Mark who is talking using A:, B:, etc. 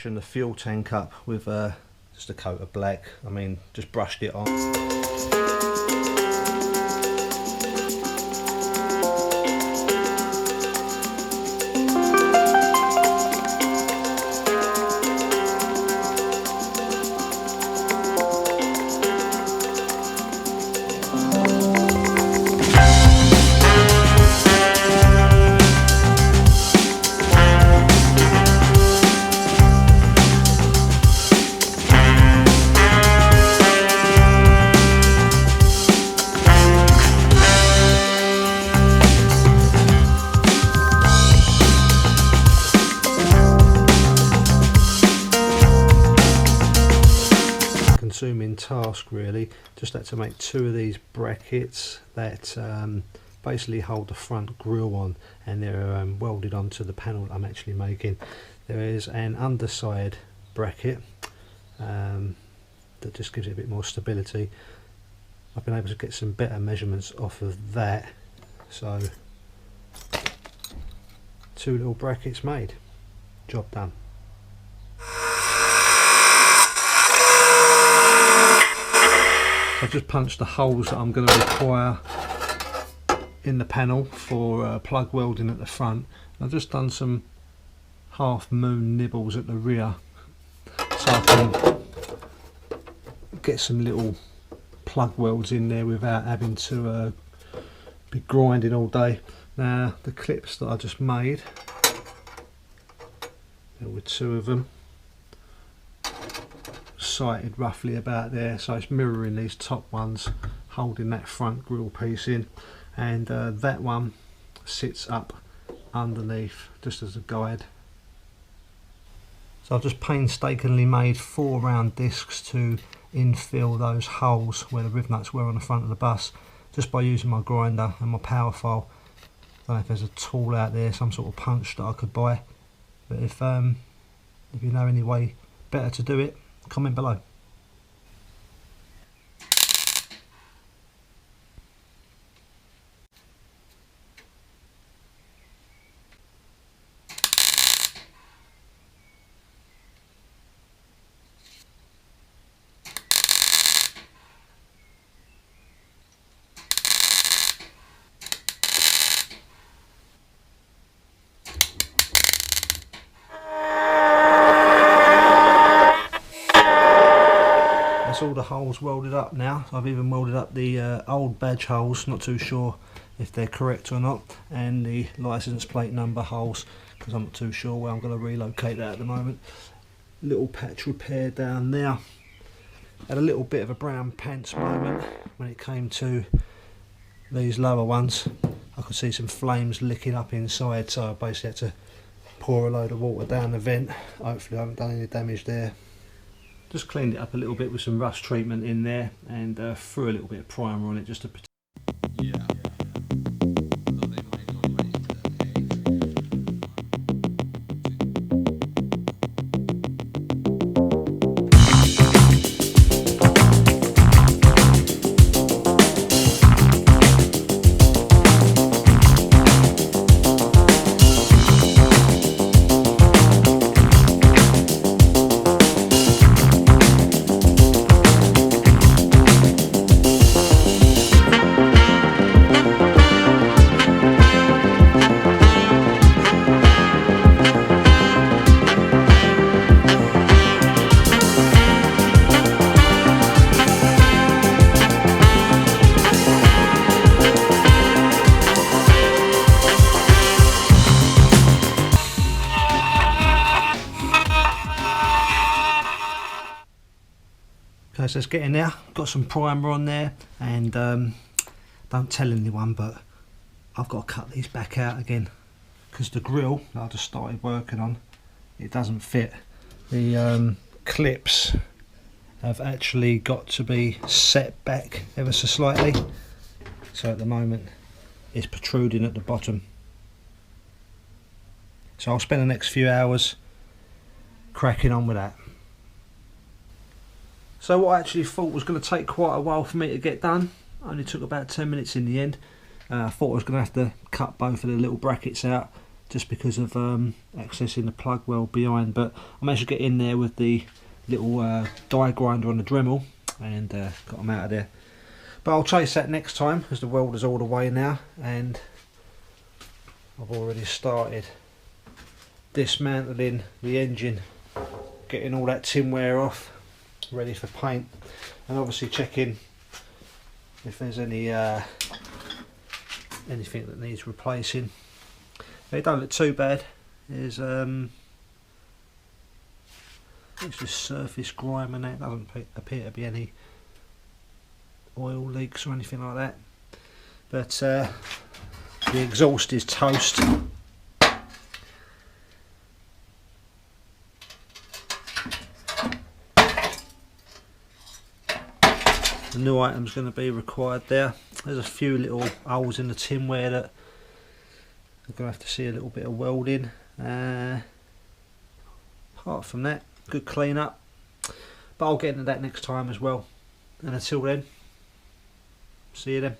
A: The fuel tank up with just a coat of black. I mean, just brushed it on. Consuming task really. Just had to make two of these brackets that basically hold the front grille on, and they're welded onto the panel I'm actually making. There is an underside bracket that just gives it a bit more stability. I've been able to get some better measurements off of that, so two little brackets made, job done. I've just punched the holes that I'm going to require in the panel for plug welding at the front. I've just done some half moon nibbles at the rear so I can get some little plug welds in there without having to be grinding all day. Now the clips that I just made, there were two of them, sighted roughly about there, so it's mirroring these top ones, holding that front grille piece in, and that one sits up underneath just as a guide. So I've just painstakingly made 4 round discs to infill those holes where the riv nuts were on the front of the bus, just by using my grinder and my power file. I don't know if there's a tool out there, some sort of punch that I could buy, but if you know any way better to do it, comment below. All the holes welded up now. I've even welded up the old badge holes, not too sure if they're correct or not, and the license plate number holes, because I'm not too sure where I'm going to relocate that at the moment. Little patch repair down there. Had a little bit of a brown pants moment when it came to these lower ones. I could see some flames licking up inside, so I basically had to pour a load of water down the vent. Hopefully I haven't done any damage there. Just cleaned it up a little bit with some rust treatment in there, and threw a little bit of primer on it just to protect. Yeah. Okay, so it's getting there. Got some primer on there, and don't tell anyone, but I've got to cut these back out again because the grill that I just started working on, it doesn't fit. The clips have actually got to be set back ever so slightly, so at the moment it's protruding at the bottom. So I'll spend the next few hours cracking on with that. So what I actually thought was going to take quite a while for me to get done only took about 10 minutes in the end. I thought I was going to have to cut both of the little brackets out just because of accessing the plug well behind, but I managed to get in there with the little die grinder on the Dremel and got them out of there. But I'll chase that next time as the welder's all the way now, and I've already started dismantling the engine, getting all that tinware off, ready for paint, and obviously checking if there's any anything that needs replacing. They don't look too bad. There's it's just surface grime and that. Doesn't appear to be any oil leaks or anything like that. But the exhaust is toast. The new item's going to be required there. There's a few little holes in the tinware that I'm going to have to see a little bit of welding. Apart from that, good clean up. But I'll get into that next time as well. And until then, see you then.